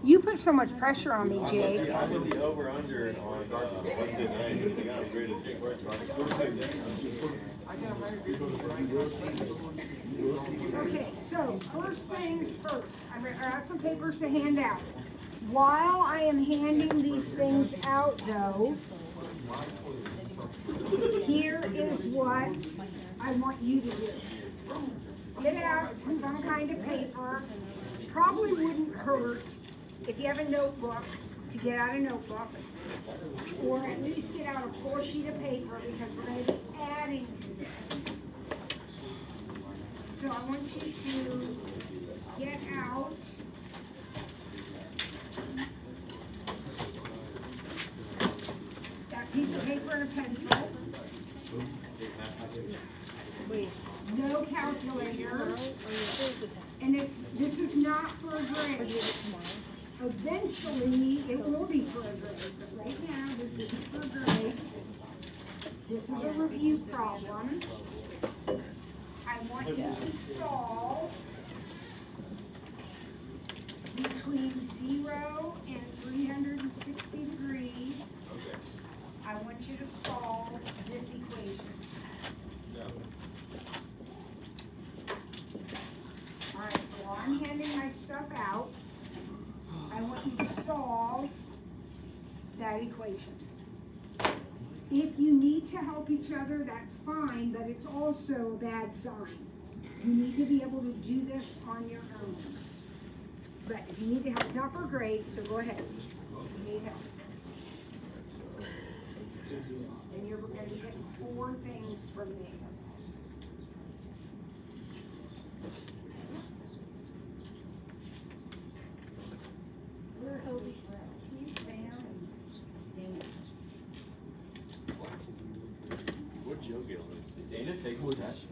You put so much pressure on me, Jake. Yeah, I put the over-under on Wednesday night. They got upgraded. Okay, so first things first. I got some papers to hand out. While I am handing these things out, though, here is what I want you to do. Get out some kind of paper. Probably wouldn't hurt if you have a notebook to get out a notebook, or at least get out a full sheet of paper because we're going to be adding to this. So I want you to get out that piece of paper and a pencil. No calculators. And this is not for a grade. Eventually, it will be for a grade, but right now, this isn't for a grade. This is a review problem. I want you to solve between 0 and 360 degrees. I want you to solve this equation. All right, so while I'm handing my stuff out, I want you to solve that equation. If you need to help each other, that's fine, but it's also a bad sign. You need to be able to do this on your own. But if you need to help, it's not for a grade, so go ahead. If you need help. And you're going to get 4 things from me. Where are those from? Sam and Dana. What'd Joe get on this? Did Dana take the test?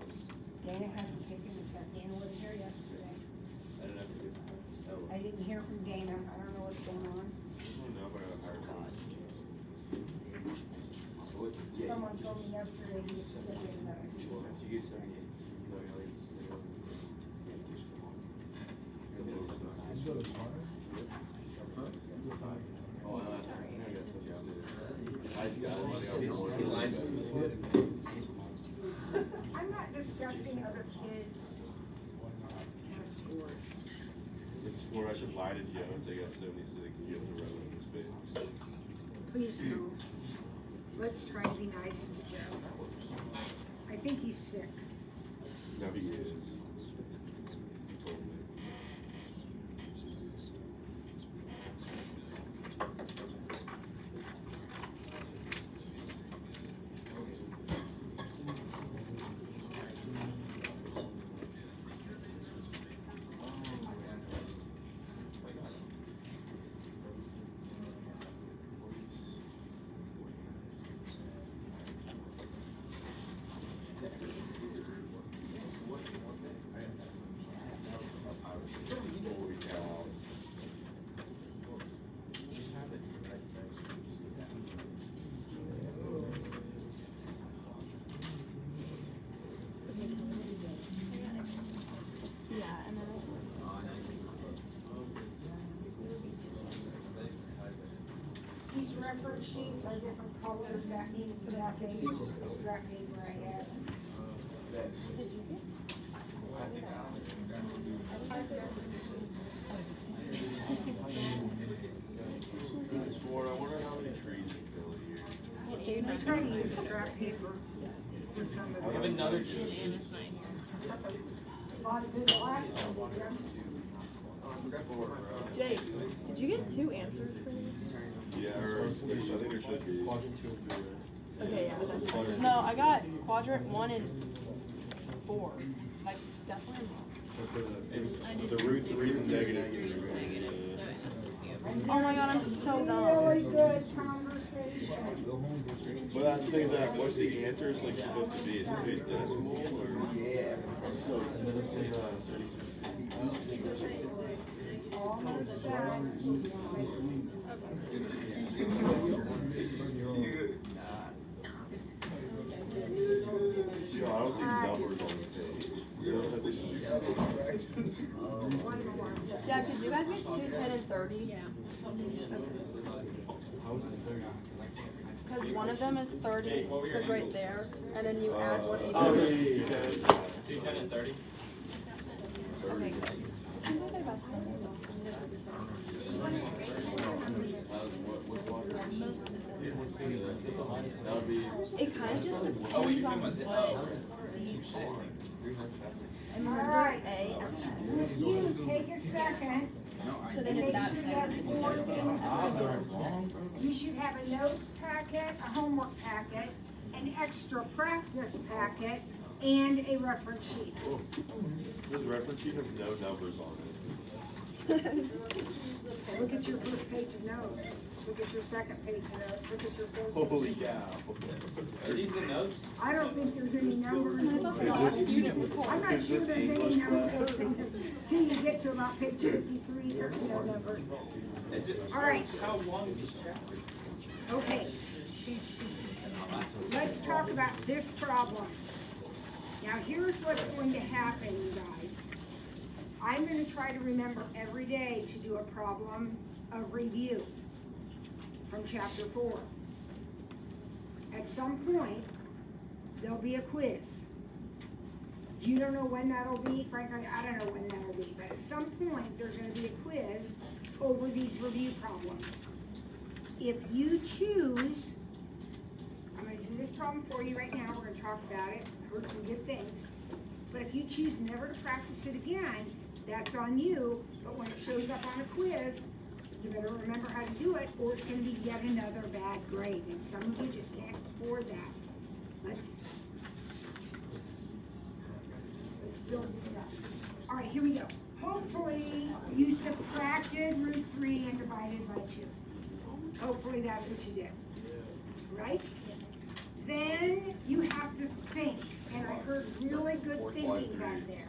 Dana hasn't taken the test. Dana was here yesterday. I didn't have to do that. Oh. I didn't hear from Dana. I don't know what's going on. No, but I hired God. Someone told me yesterday he was sick and You get 78. No, I'm not discussing other kids' test scores. This is where I should lie to Joe and say I got 76 and give the relevant space. Please don't. Let's try to be nice to Joe. I think he's sick. No, he is. He told me. These reference sheets are different colors. That means that they just the scrap paper I have. I wonder how many trees are here. I try to use scrap paper for some of I have them. another cheat sheet. A lot of good last one, did you? Jake, did you get 2 answers for me? Yeah, or I think there should be. Okay, yeah. That's no, I got quadrant 1 and 4. Like, that's what I'm wrong. The root 3 is negative. Oh my god, I'm so dumb. Really good conversation. Well, that's the thing is that what's the answer is like supposed to be? Is it decimal or? Yeah. So, Almost done. I don't see numbers on the page. You don't have to One more. Yeah, could you guys get 2, 10, and 30? Yeah. Because one of them is 30, because right there, and then you add 180. Oh, yeah. 2, 10, and 30. Okay, good. I know they're best It kind of just depends on what these are. And remember Alright. A and N. Would you take a second So they and did make that sure you have second. 4 things to do? You should have a notes packet, a homework packet, an extra practice packet, and a reference sheet. This reference sheet has no numbers on it. Look at your first page of notes. Look at your second page of notes. Look at your fourth. Holy page of cow. notes. Are these the notes? I don't think there's any numbers Is until, this- I'm not is sure this there's any English numbers class? until you get to about page 53, there's no numbers. Is it, All right, how long is this chapter? okay. Let's talk about this problem. Now, here's what's going to happen, you guys. I'm gonna try to remember every day to do a problem of review from chapter 4. At some point, there'll be a quiz. You don't know when that'll be, frankly, I don't know when that'll be, but at some point, there's gonna be a quiz over these review problems. If you choose, I'm gonna do this problem for you right now, we're gonna talk about it, heard some good things. But if you choose never to practice it again, that's on you, but when it shows up on a quiz, you better remember how to do it, or it's gonna be yet another bad grade, and some of you just can't afford that. Let's build this up. All right, here we go. Hopefully, you subtracted root 3 and divided by 2. Hopefully, that's what you did, right? Then you have to think, and I heard really good thinking back there.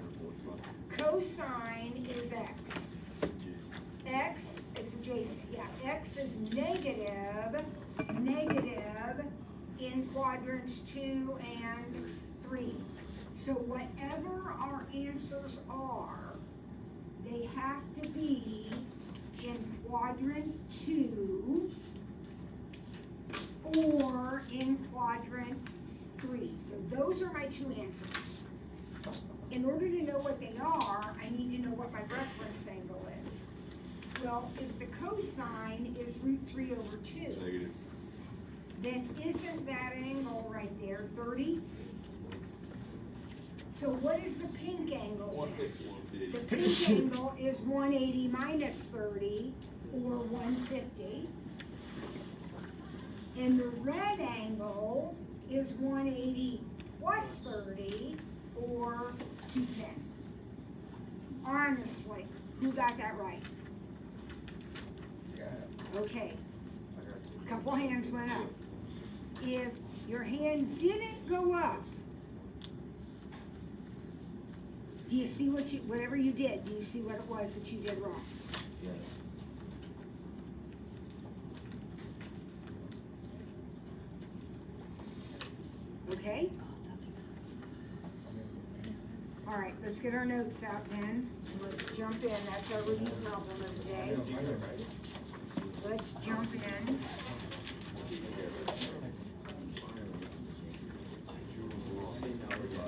Cosine is x. X, it's adjacent, yeah, x is negative in quadrants 2 and 3. So whatever our answers are, they have to be in quadrant 2 or in quadrant 3. So those are my 2 answers. In order to know what they are, I need to know what my reference angle is. Well, if the cosine is root 3 over 2, Negative. then isn't that angle right there 30? So what is the pink angle? 150. The pink angle is 180 minus 30, or 150. And the red angle is 180 plus 30, or 210. Honestly, who got that right? Okay, a couple hands went up. If your hand didn't go up, do you see what whatever you did, do you see what it was that you did wrong? Okay? All right, let's get our notes out then. Let's jump in. That's our review problem of the day. Let's jump in.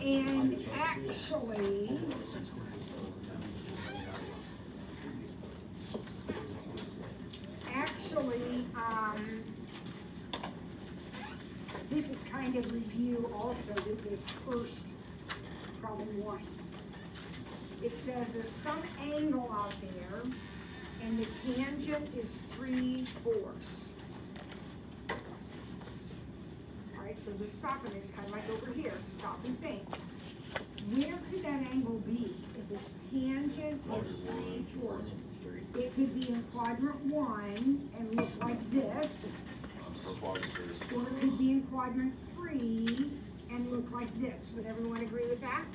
And actually, this is kind of review also with this first problem 1. It says there's some angle out there and the tangent is 3/4. All right, so just stop and it's kind of like over here. Stop and think. Where could that angle be? If its tangent is 3/4, it could be in quadrant 1 and look like this, or it could be in quadrant 3 and look like this. Would everyone agree with that?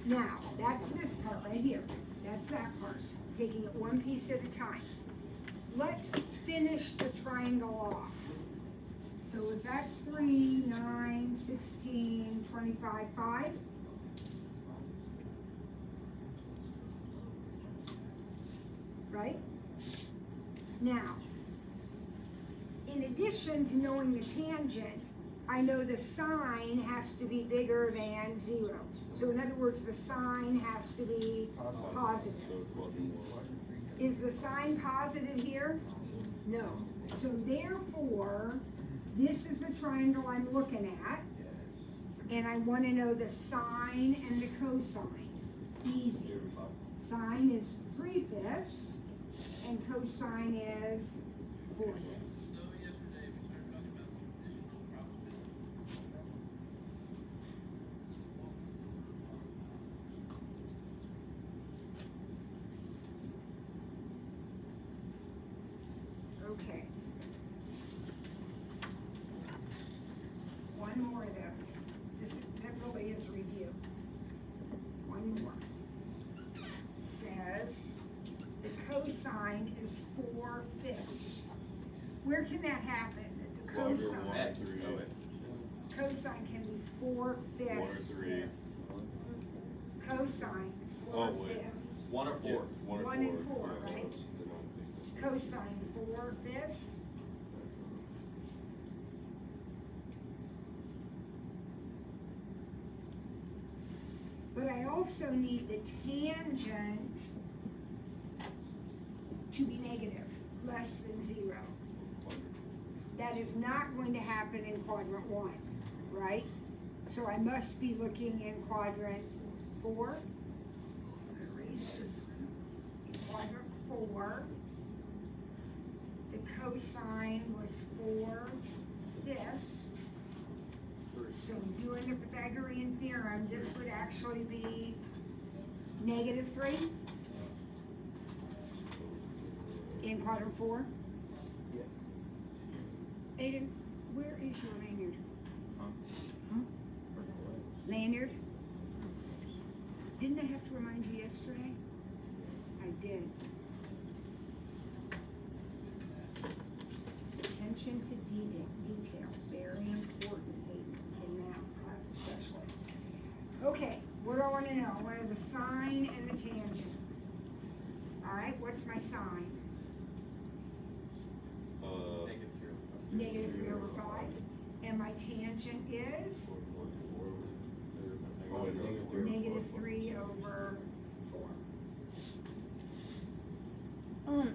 Now, that's this part right here. That's that part. Taking it one piece at a time. Let's finish the triangle off. So if that's 3, 9, 16, 25, 5. Right? Now, in addition to knowing the tangent, I know the sine has to be bigger than 0. So in other words, the sine has to be positive. Is the sign positive here? No. So therefore, this is the triangle I'm looking at, and I want to know the sine and the cosine. Easy. Sine is 3/5, and cosine is 4/5. Okay. One more of those. That really is review. One more. Says the cosine is 4/5. Where can that happen? That the Longer cosine, 1 X. 3. Oh, wait. cosine can be 4/5. 1 or 3. Cosine, Oh, wait. 4/5. 1 or 4. 1 or 4. 1 and 4, Yeah, right? that's the non-thing. Cosine 4/5. But I also need the tangent to be negative, less than 0. That is not going to happen in quadrant 1, right? So I must be looking in quadrant 4. Erase this one. In quadrant 4, the cosine was 4/5. So doing the Pythagorean theorem, this would actually be -3 in quadrant 4. Yeah. Aiden, where is your lanyard? Huh? Lanyard? Didn't I have to remind you yesterday? I did. Attention to detail, very important in math class especially. Okay, what do I want to know? What are the sine and the tangent? All right, what's my sine? -3/5. And my tangent is -3/4.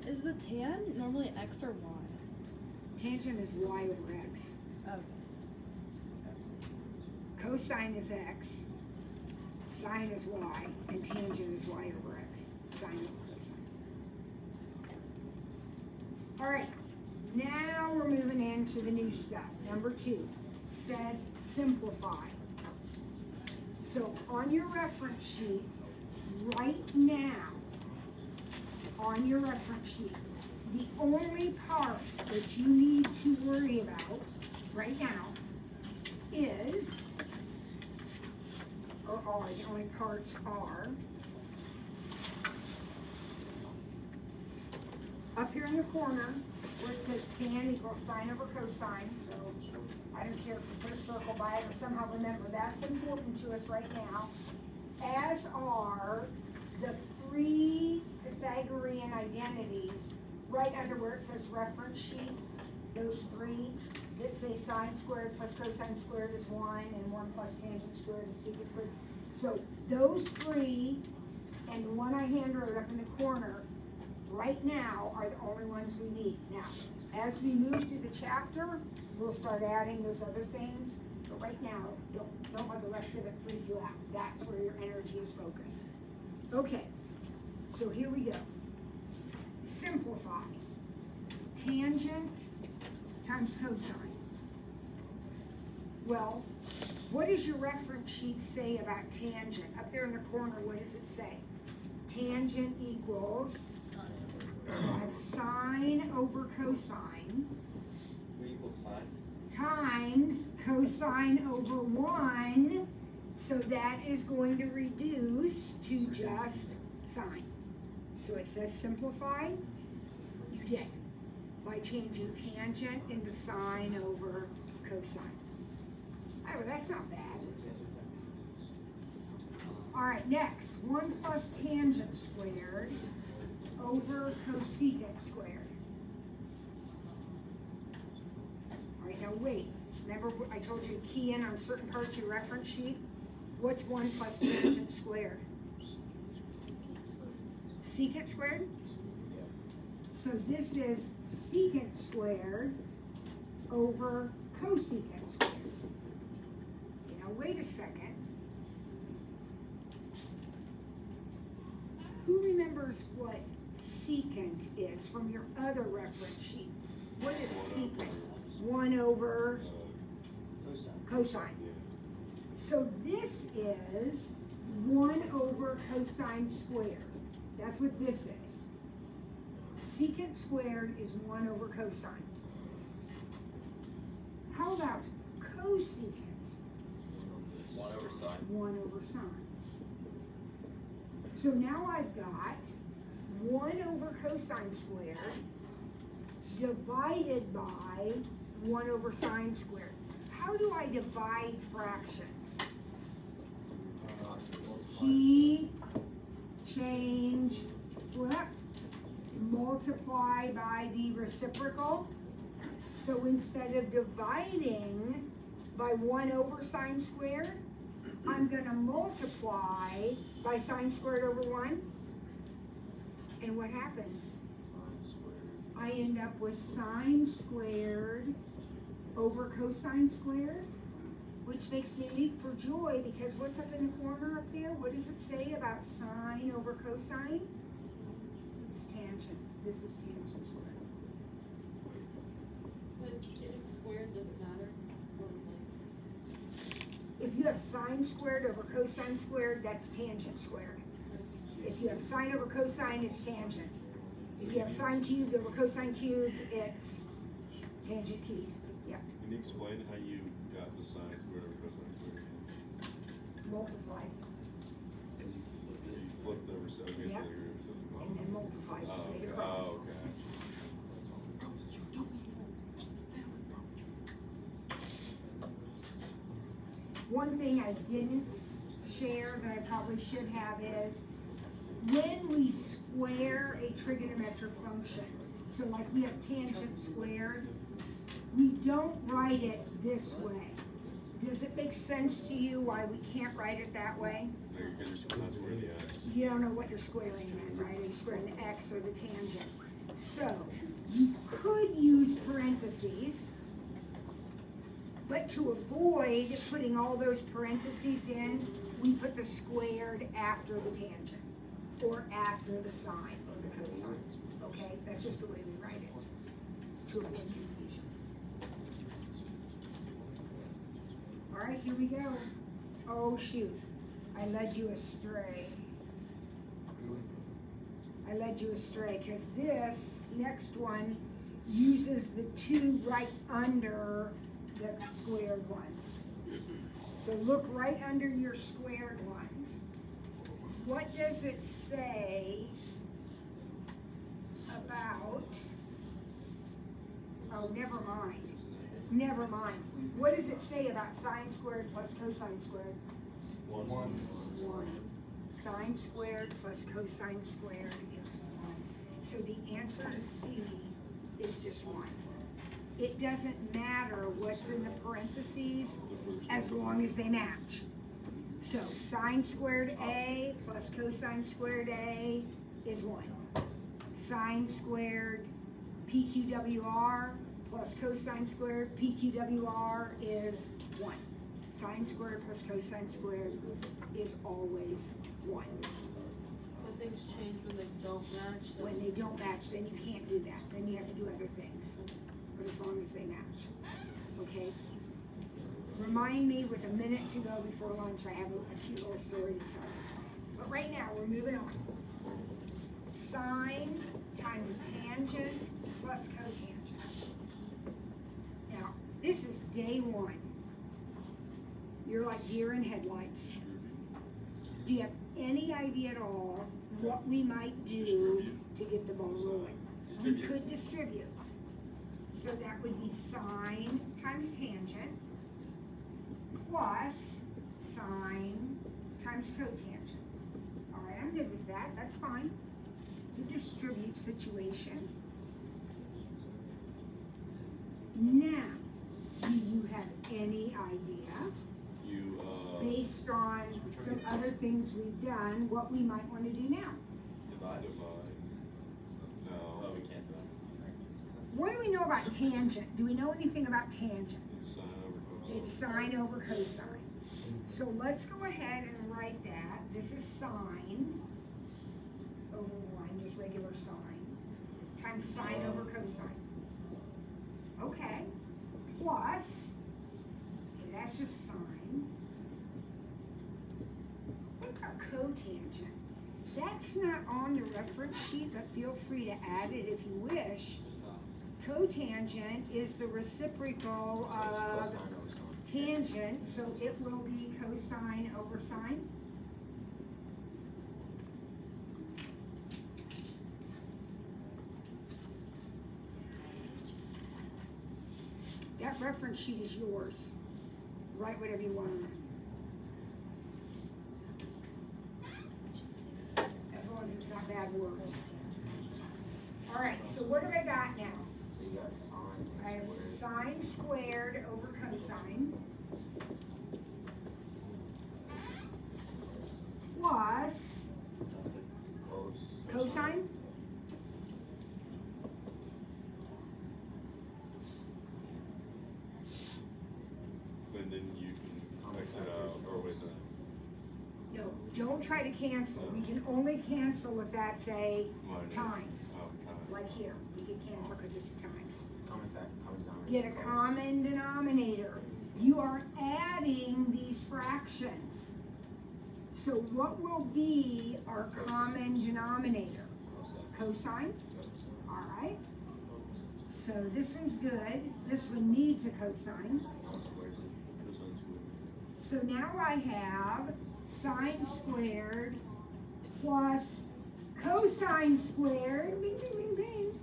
Is the tan normally X or Y? Tangent is y over x. Okay. Cosine is x. Sine is y. And tangent is y over x. Sine over cosine. All right. Now we're moving into the new stuff. Number 2 says simplify. So on your reference sheet, right now, on your reference sheet, the only part that you need to worry about right now is, or are, the only parts are, up here in the corner, where it says tan equals sine over cosine, so I don't care if you put a circle by it or somehow remember, that's important to us right now, as are the 3 Pythagorean identities right under where it says reference sheet, those 3 that say sine squared plus cosine squared is 1 and 1 plus tangent squared is secant squared. So those 3 and the one I handwrote up in the corner right now are the only ones we need. Now, as we move through the chapter, we'll start adding those other things, but right now, don't let the rest of it freak you out. That's where your energy is focused. Okay, so here we go. Simplify. Tangent times cosine. Well, what does your reference sheet say about tangent? Up there in the corner, what does it say? Tangent equals sine over cosine What equals sine? times cosine over 1, so that is going to reduce to just sine. So it says simplify, you did. by changing tangent into sine over cosine. Oh, well, that's not bad. All right, next, 1 plus tangent squared over cosecant squared. All right, now wait. Remember I told you to key in on certain parts of your reference sheet? What's 1 plus tangent squared? Secant squared? So this is secant squared over cosecant squared. Now wait a second. Who remembers what secant is from your other reference sheet? What is secant? 1 over cosine. So this is 1 over cosine squared. That's what this is. Secant squared is 1 over cosine. How about cosecant? 1 over sine. 1 over sine. So now I've got 1 over cosine squared divided by 1 over sine squared. How do I divide fractions? Key, change, flip, multiply by the reciprocal. So instead of dividing by 1 over sine squared, I'm going to multiply by sine squared over 1. And what happens? I end up with sine squared over cosine squared, which makes me leap for joy because what's up in the corner up there? What does it say about sine over cosine? It's tangent. This is tangent squared. But if it's squared, does it matter? If you have sine squared over cosine squared, that's tangent squared. If you have sine over cosine, it's tangent. If you have sine cubed over cosine cubed, it's tangent cubed. Yeah. Can you explain how you got the sine squared over cosine squared? Multiply. You flipped over so against Yep. the And then multiply Oh, straight okay. across. Oh, okay. One thing I didn't share that I probably should have is when we square a trigonometric function, so like we have tangent squared, we don't write it this way. Does it make sense to you why we can't write it that way? Maybe because you're not square the x. You don't know what you're squaring then, right? Are you squaring the x or the tangent? So you could use parentheses, but to avoid putting all those parentheses in, we put the squared after the tangent or after the sine or the cosine. Okay, that's just the way we write it to avoid confusion. All right, here we go. Oh shoot, I led you astray. I led you astray because this next one uses the 2 right under the squared ones. So look right under your squared ones. What does it say about, oh, never mind. Never mind. What does it say about sine squared plus cosine squared? 1. 1. Sine squared plus cosine squared is 1. So the answer to C is just 1. It doesn't matter what's in the parentheses as long as they match. So sine squared A plus cosine squared A is 1. Sine squared PQWR plus cosine squared PQWR is 1. Sine squared plus cosine squared is always 1. When things change when they don't match. When they don't match, then you can't do that. Then you have to do other things. But as long as they match. Okay? Remind me with a minute to go before lunch, I have a cute little story to tell you. But right now, we're moving on. Sine times tangent plus cotangent. Now, this is day 1. You're like deer in headlights. Do you have any idea at all what we might do to get the ball rolling? We could distribute. So that would be sine times tangent plus sine times cotangent. All right, I'm good with that. That's fine. It's a distribute situation. Now, do you have any idea, You, based on some other things we've done, what we might want to do now? Divide. no. Oh, we can't divide. What do we know about tangent? Do we know anything about tangent? It's sine over cosine. It's sine over cosine. So let's go ahead and write that. This is sine over 1, just regular sine, times sine over cosine. Okay. Plus, okay, that's just sine. What about cotangent? That's not on the reference sheet, but feel free to add it if you wish. Cotangent is the reciprocal of tangent, so it will be cosine over sine. That reference sheet is yours. Write whatever you want on it. As long as it's not bad words. All right, so what have I got now? So you got sine. I have sine squared over cosine plus cosine. And then you can X it out, or wait, No, don't try to cancel. We can only cancel if that's a minus. times. Oh, times. Like here, we can cancel because it's a times. Common denominator. Get a common denominator. You are adding these fractions. So what will be our common denominator? Cosine? All right. So this one's good. This one needs a cosine. So now I have sine squared plus cosine squared, bing, bing, bing, bing,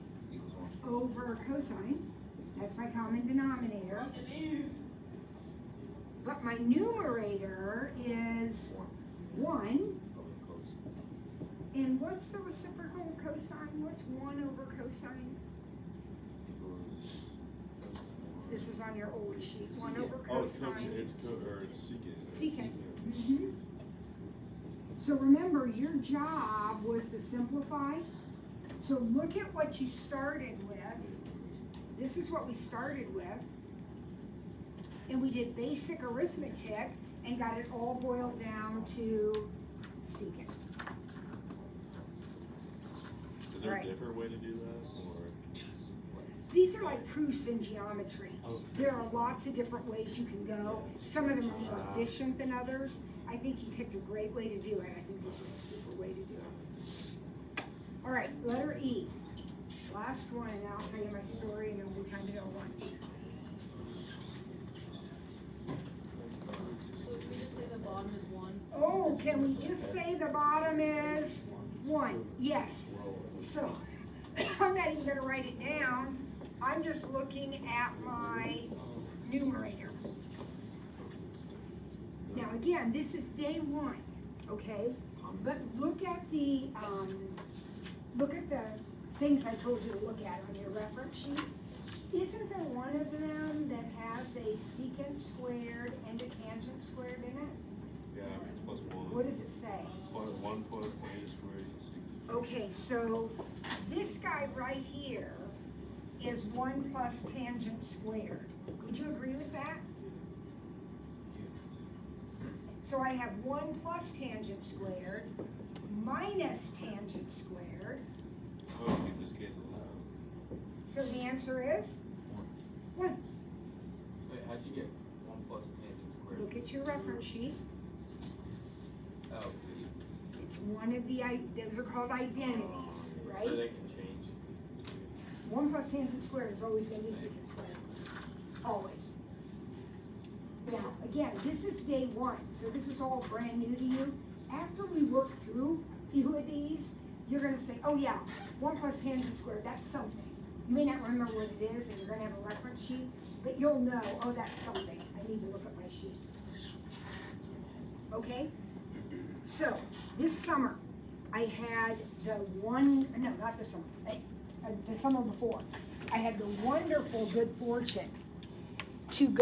over cosine. That's my common denominator. But my numerator is 1. And what's the reciprocal of cosine? What's 1 over cosine? This was on your old sheet. 1 over Oh, it's cosine. it's secant. Secant. Mhm. So remember, your job was to simplify. So look at what you started with. This is what we started with. And we did basic arithmetic and got it all boiled down to secant. Is there Right. a different way to do that, or? These are like proofs in geometry. Oh. There are lots of different ways you can go. Some of them are more efficient than others. I think you picked a great way to do it. I think this is a super way to do it. All right, letter E. Last one, and I'll tell you my story, and it'll be time to go lunch. So can we just say the bottom is 1? Oh, can we just say the bottom is 1? Yes. So I'm not even gonna write it down. I'm just looking at my numerator. Now again, this is day 1, okay? But look at the things I told you to look at on your reference sheet. Isn't there one of them that has a secant squared and a tangent squared in it? Yeah, it's plus 1. What does it say? 1 plus tangent squared equals secant. Okay, so this guy right here is 1 plus tangent squared. Would you agree with that? So I have 1 plus tangent squared minus tangent squared. Oh, you just cancel it out. So the answer is 1. Wait, how'd you get 1 plus tangent squared? Look at your reference sheet. Oh, so It's one of the, those are called identities, so right? they can change. 1 plus tangent squared is always going to be secant squared. Always. Now, again, this is day 1, so this is all brand new to you. After we work through a few of these, you're going to say, oh yeah, 1 plus tangent squared, that's something. You may not remember what it is, and you're gonna have a reference sheet, but you'll know, oh, that's something, I need to look at my sheet. Okay? So, this summer, I had no, not this summer, the summer before, I had the wonderful good fortune to go